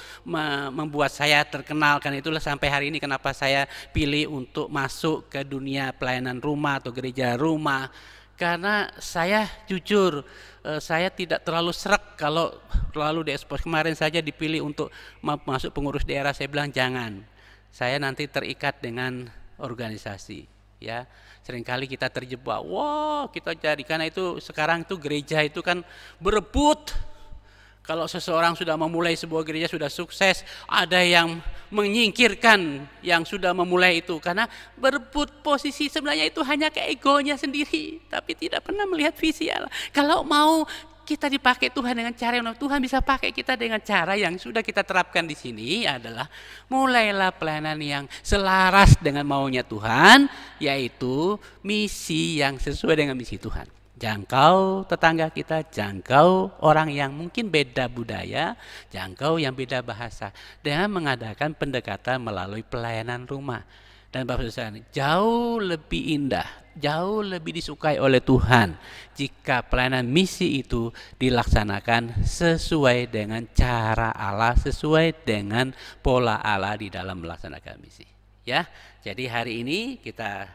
membuat saya terkenal. Karena itulah sampai hari ini kenapa saya pilih untuk masuk ke dunia pelayanan rumah atau gereja rumah. Karena saya jujur, saya tidak terlalu serak kalau terlalu diekspos. Kemarin saja dipilih untuk masuk pengurus daerah, saya bilang jangan. Saya nanti terikat dengan organisasi, ya. Seringkali kita terjebak, wah kita jadi, karena itu sekarang itu gereja itu kan berebut. Kalau seseorang sudah memulai sebuah gereja sudah sukses, ada yang menyingkirkan yang sudah memulai itu karena berebut posisi. Sebenarnya itu hanya keegonya sendiri, tapi tidak pernah melihat visi Allah. Kalau mau kita dipakai Tuhan dengan cara yang Tuhan bisa pakai kita dengan cara yang sudah kita terapkan di sini adalah mulailah pelayanan yang selaras dengan maunya Tuhan, yaitu misi yang sesuai dengan misi Tuhan. Jangkau tetangga kita, jangkau orang yang mungkin beda budaya, jangkau yang beda bahasa, dengan mengadakan pendekatan melalui pelayanan rumah. Dan Bapak Saudara, jauh lebih indah, jauh lebih disukai oleh Tuhan jika pelayanan misi itu dilaksanakan sesuai dengan cara Allah, sesuai dengan pola Allah di dalam melaksanakan misi. Ya, jadi hari ini kita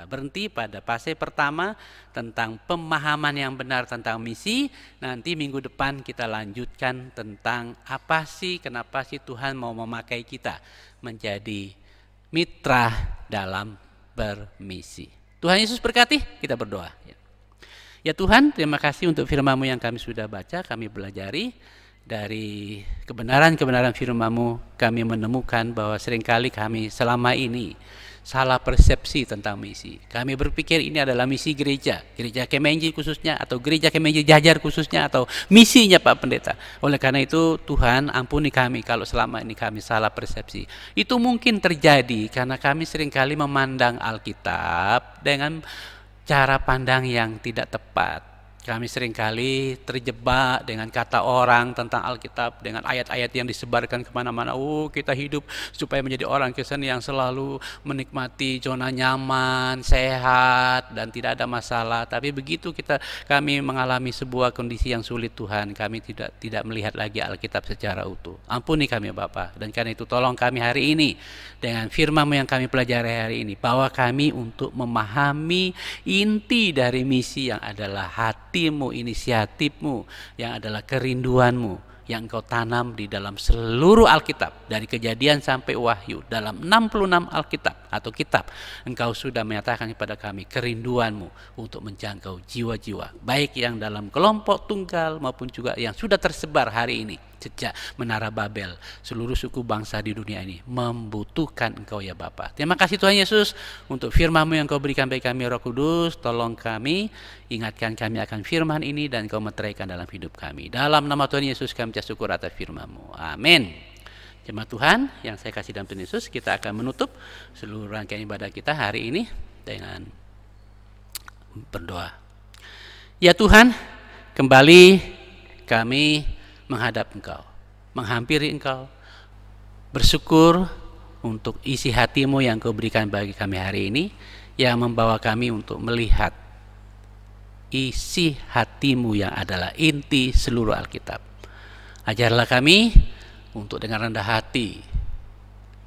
berhenti pada fase pertama tentang pemahaman yang benar tentang misi. Nanti minggu depan kita lanjutkan tentang apa sih, kenapa sih Tuhan mau memakai kita menjadi mitra dalam bermisi. Tuhan Yesus berkati, kita berdoa. Ya Tuhan, terima kasih untuk firman-Mu yang kami sudah baca, kami belajari. Dari kebenaran-kebenaran firman-Mu kami menemukan bahwa seringkali kami selama ini salah persepsi tentang misi. Kami berpikir ini adalah misi gereja, gereja Kemenji khususnya, atau gereja Kemenji Jajar khususnya, atau misinya Pak Pendeta. Oleh karena itu Tuhan ampuni kami kalau selama ini kami salah persepsi. Itu mungkin terjadi karena kami seringkali memandang Alkitab dengan cara pandang yang tidak tepat. Kami seringkali terjebak dengan kata orang tentang Alkitab, dengan ayat-ayat yang disebarkan kemana-mana. Kita hidup supaya menjadi orang Kristen yang selalu menikmati zona nyaman, sehat, dan tidak ada masalah. Tapi begitu kami mengalami sebuah kondisi yang sulit Tuhan, kami tidak melihat lagi Alkitab secara utuh. Ampuni kami Bapa, dan karena itu tolong kami hari ini dengan firman-Mu yang kami pelajari hari ini, bawa kami untuk memahami inti dari misi yang adalah hati-Mu, inisiatif-Mu, yang adalah kerinduan-Mu yang Engkau tanam di dalam seluruh Alkitab, dari Kejadian sampai Wahyu, dalam 66 Alkitab. atau kitab, Engkau sudah menyatakan kepada kami kerinduan-Mu untuk menjangkau jiwa-jiwa, baik yang dalam kelompok tunggal maupun juga yang sudah tersebar hari ini. Sejak Menara Babel, seluruh suku bangsa di dunia ini membutuhkan Engkau ya Bapa. Terima kasih Tuhan Yesus untuk firman-Mu yang Kau berikan bagi kami Roh Kudus. Tolong kami, ingatkan kami akan firman ini dan Kau meteraikan dalam hidup kami. Dalam nama Tuhan Yesus kami ucap syukur atas firman-Mu. Amin. Jemaat Tuhan yang saya kasih dalam Tuhan Yesus, kita akan menutup seluruh rangkaian ibadah kita hari ini dengan berdoa. Ya Tuhan, kembali kami menghadap Engkau, menghampiri Engkau, bersyukur untuk isi hati-Mu yang Kau berikan bagi kami hari ini, yang membawa kami untuk melihat isi hati-Mu yang adalah inti seluruh Alkitab. Ajarlah kami untuk dengan rendah hati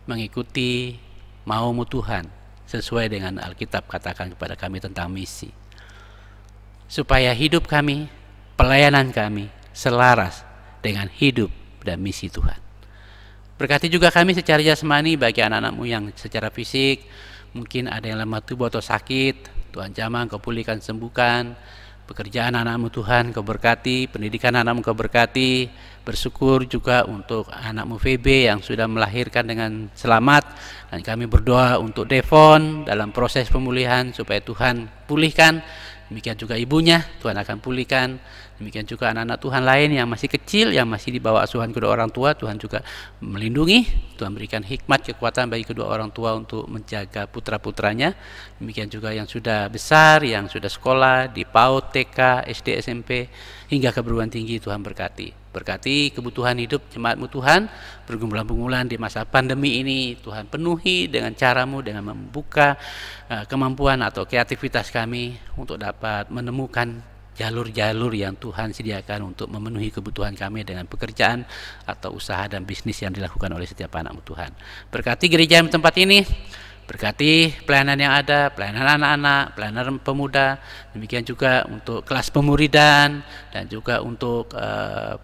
mengikuti mau-Mu Tuhan sesuai dengan Alkitab katakan kepada kami tentang misi, supaya hidup kami, pelayanan kami selaras dengan hidup dan misi Tuhan. Berkati juga kami secara jasmani bagi anak-anak-Mu yang secara fisik mungkin ada yang lemah tubuh atau sakit. Tuhan jamah Kau pulihkan, sembuhkan. Pekerjaan anak-anak-Mu Tuhan Kau berkati, pendidikan anak-anak-Mu Kau berkati. Bersyukur juga untuk anak-Mu VB yang sudah melahirkan dengan selamat, dan kami berdoa untuk Devon dalam proses pemulihan supaya Tuhan pulihkan. Demikian juga ibunya, Tuhan akan pulihkan. Demikian juga anak-anak Tuhan lain yang masih kecil, yang masih di bawah asuhan kedua orang tua, Tuhan juga melindungi. Tuhan berikan hikmat, kekuatan bagi kedua orang tua untuk menjaga putra-putranya. Demikian juga yang sudah besar, yang sudah sekolah di PAUD, TK, SD, SMP, hingga ke perguruan tinggi. Tuhan berkati. Berkati kebutuhan hidup jemaat-Mu Tuhan, pergumulan-pergumulan di masa pandemi ini Tuhan penuhi dengan cara-Mu, dengan membuka kemampuan atau kreativitas kami untuk dapat menemukan jalur-jalur yang Tuhan sediakan untuk memenuhi kebutuhan kami dengan pekerjaan atau usaha dan bisnis yang dilakukan oleh setiap anak-Mu Tuhan. Berkati gereja di tempat ini, berkati pelayanan yang ada, pelayanan anak-anak, pelayanan pemuda, demikian juga untuk kelas pemuridan dan juga untuk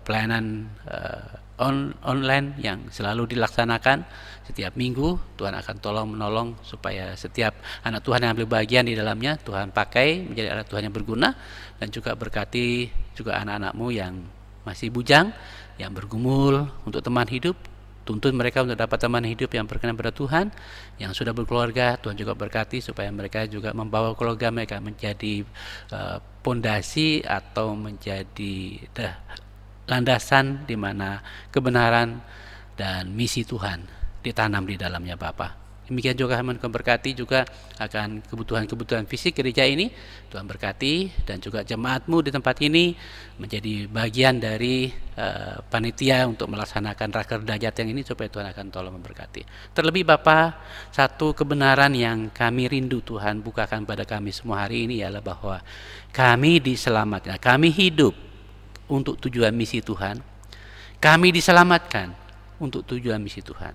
pelayanan online yang selalu dilaksanakan setiap minggu. Tuhan akan tolong menolong supaya setiap anak Tuhan yang ambil bagian di dalamnya Tuhan pakai menjadi anak Tuhan yang berguna. Dan juga berkati juga anak-anak-Mu yang masih bujang, yang bergumul untuk teman hidup. Tuntun mereka untuk dapat teman hidup yang berkenan pada Tuhan. Yang sudah berkeluarga, Tuhan juga berkati supaya mereka juga membawa keluarga mereka menjadi pondasi atau menjadi landasan di mana kebenaran dan misi Tuhan ditanam di dalamnya Bapa. Demikian juga kami berkati juga akan kebutuhan-kebutuhan fisik gereja ini. Tuhan berkati, dan juga jemaat-Mu di tempat ini menjadi bagian dari panitia untuk melaksanakan rakerda Jateng ini, supaya Tuhan akan tolong memberkati. Terlebih Bapa, satu kebenaran yang kami rindu Tuhan bukakan pada kami semua hari ini ialah bahwa kami diselamatkan, kami hidup untuk tujuan misi Tuhan. Kami diselamatkan untuk tujuan misi Tuhan.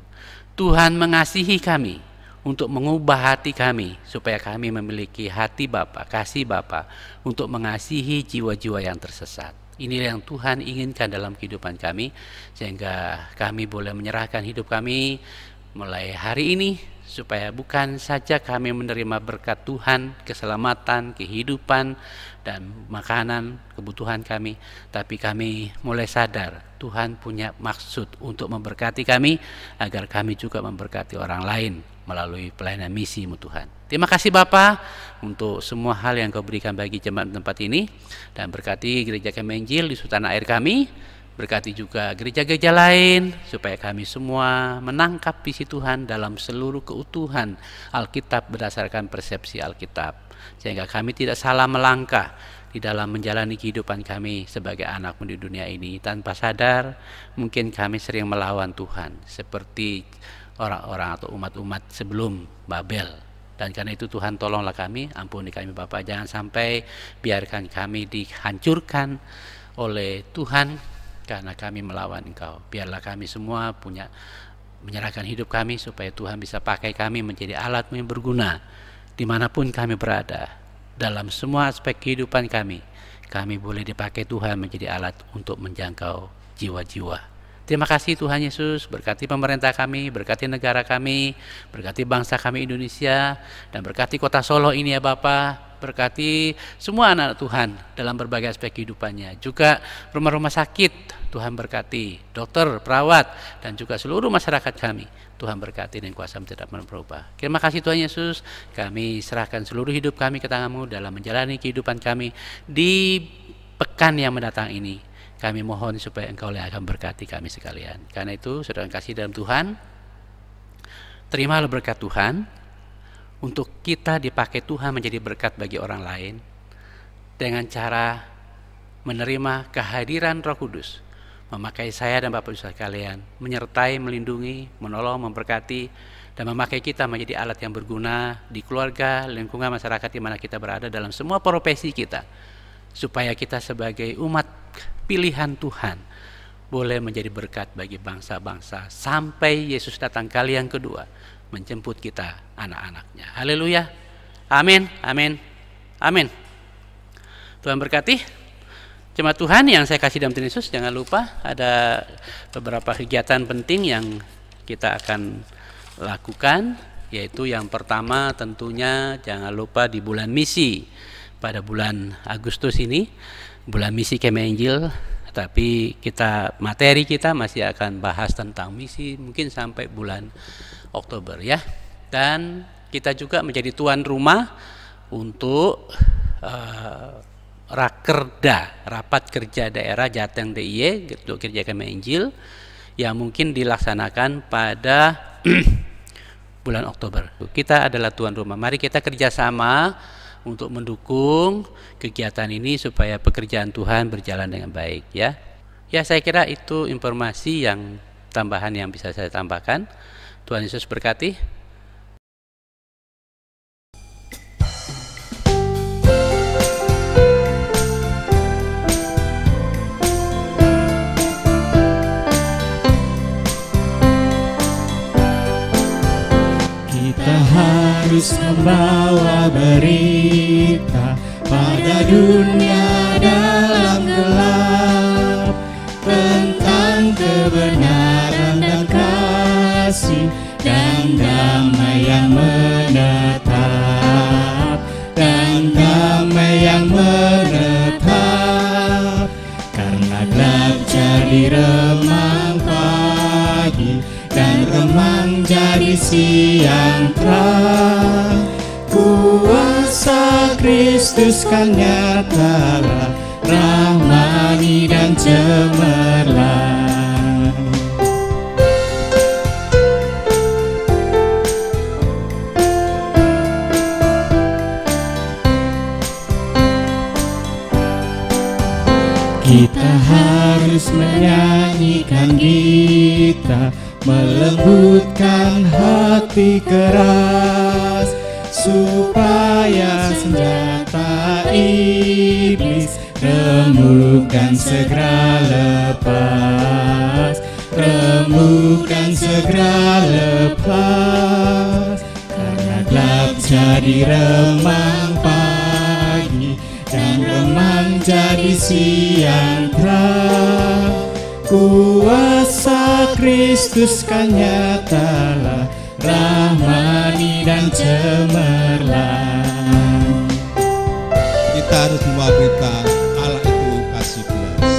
Tuhan mengasihi kami untuk mengubah hati kami supaya kami memiliki hati Bapa, kasih Bapa untuk mengasihi jiwa-jiwa yang tersesat. Inilah yang Tuhan inginkan dalam kehidupan kami, sehingga kami boleh menyerahkan hidup kami mulai hari ini, supaya bukan saja kami menerima berkat Tuhan, keselamatan, kehidupan, dan makanan, kebutuhan kami, tapi kami mulai sadar Tuhan punya maksud untuk memberkati kami, agar kami juga memberkati orang lain melalui pelayanan misi-Mu Tuhan. Terima kasih Bapa untuk semua hal yang Kau berikan bagi jemaat tempat ini, dan berkati gereja Kemenjil di Sultan Air kami. Berkati juga gereja-gereja lain, supaya kami semua menangkap visi Tuhan dalam seluruh keutuhan Alkitab berdasarkan persepsi Alkitab, sehingga kami tidak salah melangkah di dalam menjalani kehidupan kami sebagai anak-Mu di dunia ini. Tanpa sadar mungkin kami sering melawan Tuhan seperti orang-orang atau umat-umat sebelum Babel. Dan karena itu Tuhan tolonglah kami, ampuni kami Bapa, jangan sampai biarkan kami dihancurkan oleh Tuhan karena kami melawan Engkau. Biarlah kami semua menyerahkan hidup kami, supaya Tuhan bisa pakai kami menjadi alat-Mu yang berguna dimanapun kami berada. Dalam semua aspek kehidupan kami boleh dipakai Tuhan menjadi alat untuk menjangkau jiwa-jiwa. Terima kasih Tuhan Yesus, berkati pemerintah kami, berkati negara kami, berkati bangsa kami Indonesia, dan berkati kota Solo ini ya Bapa. Berkati semua anak Tuhan dalam berbagai aspek kehidupannya. Juga rumah-rumah sakit, Tuhan berkati. Dokter, perawat, dan juga seluruh masyarakat kami. Tuhan berkati dan kuasa-Mu tidak berubah. Terima kasih Tuhan Yesus. Kami serahkan seluruh hidup kami ke tangan-Mu dalam menjalani kehidupan kami di pekan yang mendatang ini. Kami mohon supaya Engkau yang akan berkati kami sekalian. Karena itu, saudara kasih dalam Tuhan, terimalah berkat Tuhan. Untuk kita dipakai Tuhan menjadi berkat bagi orang lain dengan cara menerima kehadiran Roh Kudus, memakai saya dan Bapak Ibu sekalian, menyertai, melindungi, menolong, memberkati, dan memakai kita menjadi alat yang berguna di keluarga, lingkungan masyarakat di mana kita berada, dalam semua profesi kita, supaya kita sebagai umat pilihan Tuhan boleh menjadi berkat bagi bangsa-bangsa sampai Yesus datang kali yang kedua menjemput kita anak-anaknya. Haleluya. Amin, amin, amin. Tuhan berkati. Jemaat Tuhan yang saya kasih dalam Tuhan Yesus, jangan lupa ada beberapa kegiatan penting yang kita akan lakukan, yaitu yang pertama tentunya jangan lupa di bulan misi, pada bulan Agustus ini, bulan misi Kemah Injil, tapi materi kita masih akan bahas tentang misi mungkin sampai bulan Oktober ya. Dan kita juga menjadi tuan rumah untuk Rakerda, Rapat Kerja Daerah Jateng DIY, untuk Kerja Kemah Injil, yang mungkin dilaksanakan pada bulan Oktober. Kita adalah tuan rumah. Mari kita kerjasama untuk mendukung kegiatan ini supaya pekerjaan Tuhan berjalan dengan baik ya. Ya, saya kira itu informasi yang tambahan yang bisa saya tambahkan. Tuhan Yesus berkati. Kita harus membawa berita pada dunia dalam gelap tentang kebenaran dan kasih dan damai yang menetap, dan damai yang menetap. Karena gelap jadi remang pagi dan remang jadi siang terang, kuasa Kristus kan nyatalah, rahmani dan cemerlang. Kita harus menyanyikan gita, melembutkan hati keras, supaya senjata iblis remukkan segera lepas, remukkan segera lepas. Karena gelap jadi remang pagi dan remang jadi siang terang, kuasa Kristus kan nyatalah, rahmani dan cemerlang. Kita harus membawa berita Allah itu kasih belas.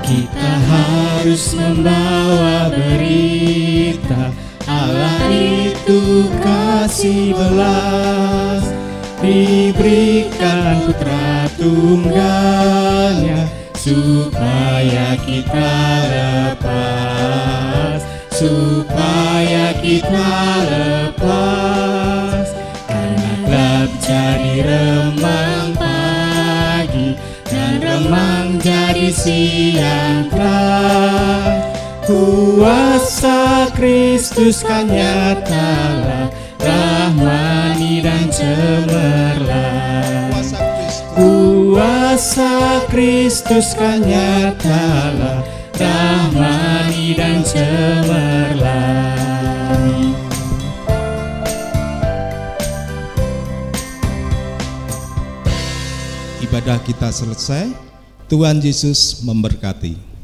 Kita harus membawa berita Allah itu kasih belas, diberikan putra tunggalnya supaya kita lepas, supaya kita lepas. Karena gelap jadi remang pagi dan remang jadi siang terang, kuasa Kristus kan nyatalah, rahmani dan cemerlang. Kuasa Kristus kan nyatalah, rahmani dan cemerlang. ibadah kita selesai. Tuhan Yesus memberkati.